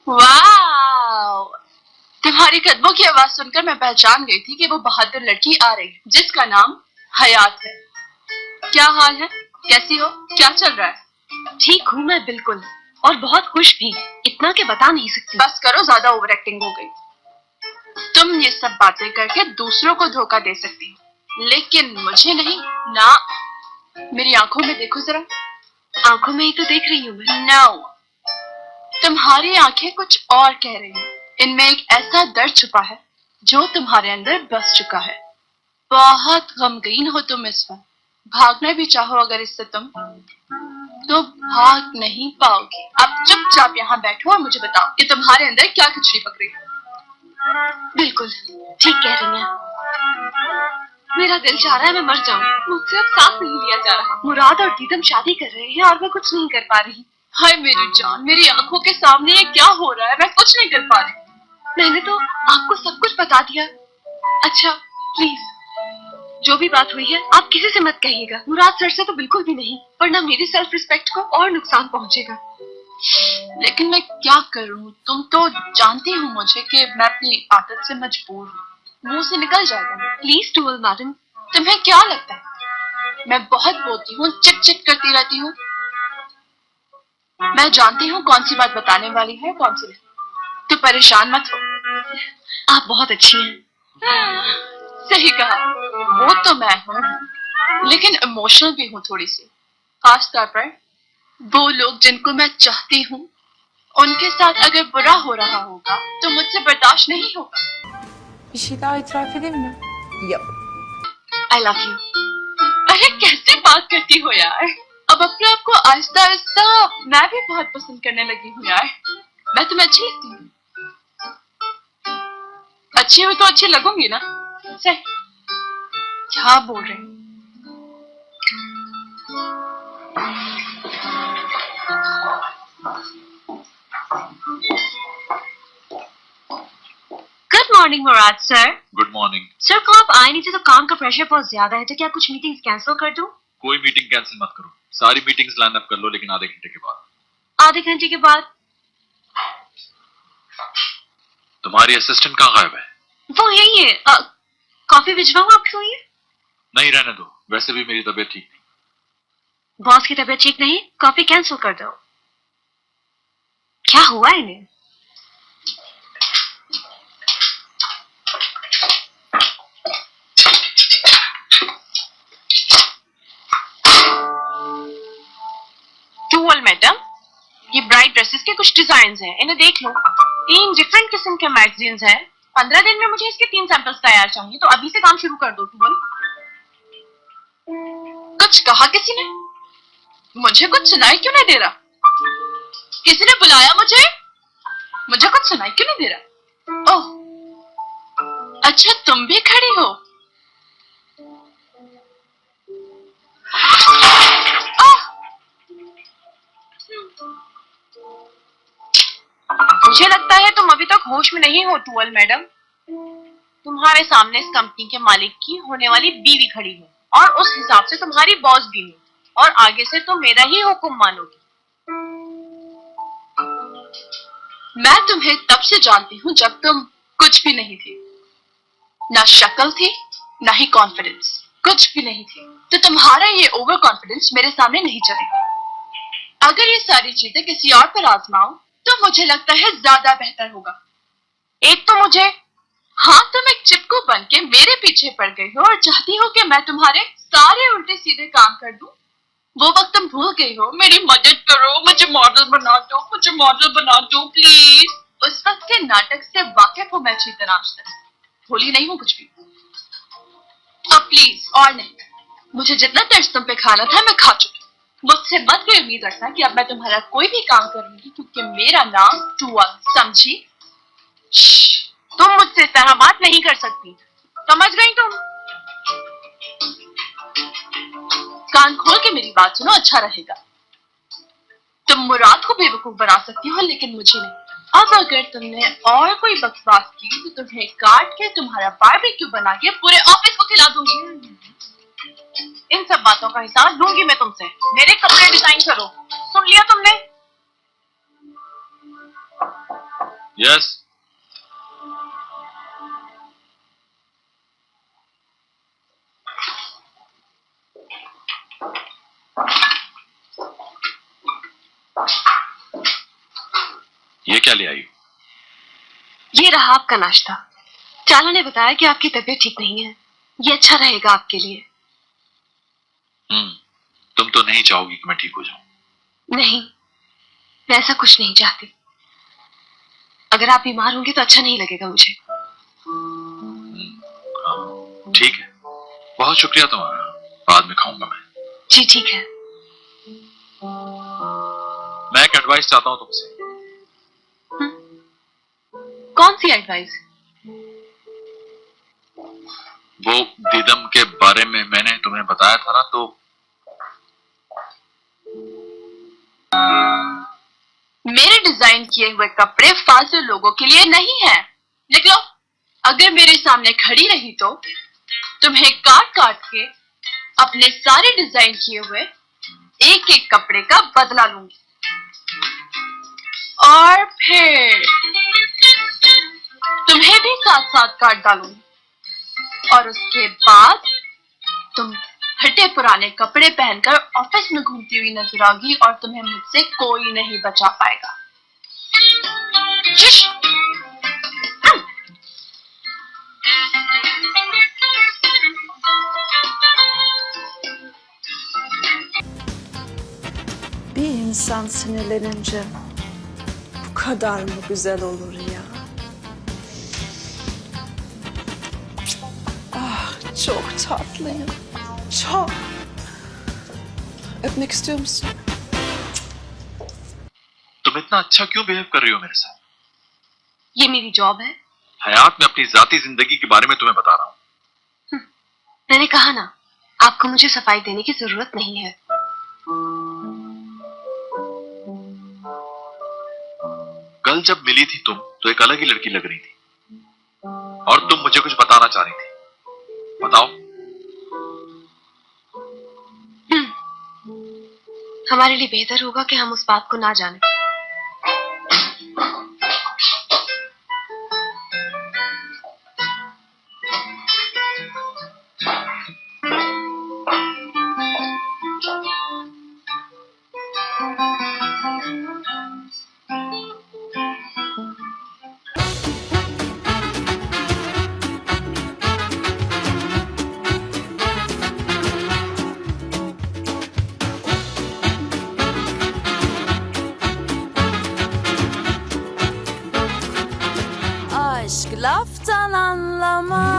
वाह! तुम्हारी कदमों की आवाज सुनकर मैं पहचान गई थी कि वो बहादुर लड़की आ रही है जिसका नाम हयात है। क्या हाल है? कैसी हो? क्या चल रहा है? ठीक हूँ मैं बिल्कुल, और बहुत खुश भी, इतना के बता नहीं सकती। बस करो, ज्यादा ओवर एक्टिंग हो गई। तुम ये सब बातें करके दूसरों को धोखा दे सकती हो, लेकिन मुझे नहीं ना। मेरी आंखों में देखो जरा। आंखों में ही तो देख रही हूँ मैं। नो, तुम्हारी आंखें कुछ और कह रही हैं। इनमें एक ऐसा दर्द छुपा है जो तुम्हारे अंदर बस चुका है। बहुत गमगीन हो तुम इस वक्त। भागना भी चाहो अगर इससे तुम, तो भाग नहीं पाओगे। अब चुपचाप यहाँ बैठो और मुझे बताओ कि तुम्हारे अंदर क्या खिचड़ी पक रही है। बिल्कुल ठीक कह रही हैं। मेरा दिल चाह रहा है मैं मर जाऊं। मुझसे अब सांस नहीं लिया जा रहा। मुराद और दीदम शादी कर रहे हैं और मैं कुछ नहीं कर पा रही। हाय मेरी जान, मेरी आंखों के सामने ये क्या हो रहा है? मैं कुछ नहीं कर पा रही। मैंने तो आपको सब कुछ बता दिया। अच्छा प्लीज, जो भी बात हुई है आप किसी से मत कहिएगा। मुराद सर से तो बिल्कुल भी नहीं, वरना मेरी सेल्फ रिस्पेक्ट को और नुकसान पहुंचेगा। लेकिन मैं क्या करूं? तुम तो जानती हो मुझे कि मैं अपनी आदत से मजबूर हूँ। मुंह से निकल जाएगा। Please towel madam. तुम्हें क्या लगता है मैं बहुत बोलती हूँ, चिट चिट करती रहती हूँ? मैं जानती हूँ कौन सी बात बताने वाली है, कौन सी नहीं। तो परेशान मत हो। आप बहुत अच्छी हैं। सही कहा, वो तो मैं हूँ, लेकिन इमोशनल भी हूँ थोड़ी सी। खास तौर पर वो लोग जिनको मैं चाहती हूँ, उनके साथ अगर बुरा हो रहा होगा तो मुझसे बर्दाश्त नहीं होगा। Bir şey daha itiraf edeyim mi? Yok. I love you. अरे कैसे बात करती हो यार? अब अपने आप को आहिस्ता आहिस्ता मैं भी बहुत पसंद करने लगी हूँ यार। मैं तुम्हें अच्छी लगती हूँ। अच्छी हुई तो अच्छी लगूंगी ना। सही क्या बोल रही? गुड मॉर्निंग मुराद सर। गुड मॉर्निंग सर कल आप आए नहीं थे तो काम का प्रेशर बहुत ज्यादा है, तो क्या कुछ मीटिंग्स कैंसिल कर दूं? कोई मीटिंग कैंसिल मत करो, सारी मीटिंग्स लाइन अप कर लो, लेकिन आधे घंटे के बाद। आधे घंटे के बाद? तुम्हारी असिस्टेंट कहाँ गायब है? वो यही है। कॉफी भिजवाऊं आपके लिए? नहीं, रहने दो, वैसे भी मेरी तबीयत ठीक नहीं। बॉस की तबीयत ठीक नहीं? कॉफी कैंसिल कर दो। क्या हुआ इन्हें? टूवल मैडम, ये ब्राइड ड्रेसेस के कुछ डिजाइन हैं, इन्हें देख लो। 3 डिफरेंट किस्म के मैगजीन्स हैं। 15 दिन में मुझे इसके 3 सैंपल्स तैयार चाहिए, तो अभी से काम शुरू कर दो टूवल। कुछ कहा किसी ने? मुझे कुछ सुनाई क्यों नहीं दे रहा? किसी ने बुलाया मुझे? मुझे कुछ सुनाई क्यों नहीं दे रहा? ओह अच्छा, तुम भी खड़ी हो। मुझे लगता है तुम अभी तक होश में नहीं हो टूवल मैडम। तुम्हारे सामने इस कंपनी के मालिक की होने वाली बीवी खड़ी है, और उस हिसाब से तुम्हारी बॉस भी है, और आगे से तुम मेरा ही हुक्म मानोगी। मैं तुम्हें तब से जानती हूँ जब तुम कुछ भी नहीं थी। ना शक्ल थी, ना ही कॉन्फिडेंस, कुछ भी नहीं थी। तो तुम्हारा ये ओवर कॉन्फिडेंस मेरे सामने नहीं चलेगा। अगर ये सारी चीजें किसी और पर आजमाओ तो मुझे लगता है ज्यादा बेहतर होगा। एक तो मुझे, हाँ, तुम एक चिपकू बन के मेरे पीछे पड़ गई हो और चाहती हो कि मैं तुम्हारे सारे उल्टे सीधे काम कर दूं। वो वक्त तुम भूल गई हो। मेरी मदद करो, मुझे मॉडल बना दो, मुझे मॉडल बना दो प्लीज। उस वक्त के नाटक से वाकिफ हो मैं अच्छी तरह से, भूली नहीं हूँ कुछ भी। अब प्लीज और नहीं, मुझे जितना टच तुम पे खाना था मैं खा चुकी। मुझसे मत कोई उम्मीद रखना कि अब मैं तुम्हारा कोई भी काम करूंगी, क्योंकि मेरा नाम टूवल, समझी? तुम मुझसे इस तरह बात नहीं कर सकती, समझ गई तुम? कान खोल के मेरी बात सुनो, अच्छा रहेगा। तुम मुराद को बेवकूफ बना सकती हो, लेकिन मुझे नहीं। अब अगर तुमने और कोई बकवास की तो तुम्हें काट के तुम्हारा बारबेक्यू बना के पूरे ऑफिस को खिला दूंगी। इन सब बातों का हिसाब लूंगी मैं तुमसे। मेरे कपड़े डिजाइन करो, सुन लिया तुमने? यस। ये क्या ले आई हो? ये रहा आपका नाश्ता। चाला ने बताया कि आपकी तबीयत ठीक नहीं है, ये अच्छा रहेगा आपके लिए। तुम तो नहीं चाहोगी कि मैं ठीक हो जाऊं? नहीं, मैं ऐसा कुछ नहीं चाहती। अगर आप बीमार होंगे तो अच्छा नहीं लगेगा मुझे। हाँ, ठीक है, बहुत शुक्रिया तुम्हारा। बाद में खाऊंगा मैं। जी ठीक है। मैं एक एडवाइस चाहता हूं तुमसे। कौन सी एडवाइस? वो दीदम के बारे में मैंने तुम्हें बताया था ना, तो मेरे डिजाइन किए हुए कपड़े फालतू लोगों के लिए नहीं है। लिख लो, अगर मेरे सामने खड़ी रही तो तुम्हें काट काट के अपने सारे डिजाइन किए हुए एक एक कपड़े का बदला लूंगी और फिर तुम्हें भी साथ साथ काट डालूंगी और उसके बाद तुम फटे पुराने कपड़े पहनकर ऑफिस में घूमती हुई नजर आएगी और तुम्हें मुझसे कोई नहीं बचा पाएगा। शिश! Bir insan sinirlenince bu kadar mı güzel olur ya? Ah, çok tatlıyım. Çok. Öpmek istiyor musun? तुम इतना अच्छा क्यों बिहेव कर रही हो मेरे साथ? ये मेरी जॉब है। हयात, मैं अपनी जाती जिंदगी के बारे में तुम्हें बता रहा हूं। मैंने कहा ना, आपको मुझे सफाई देने की जरूरत नहीं है। कल जब मिली थी तुम तो एक अलग ही लड़की लग रही थी और तुम मुझे कुछ बताना चाह रही थी। बताओ। हमारे लिए बेहतर होगा कि हम उस बात को ना जानें। Aşk laftan anlamaz.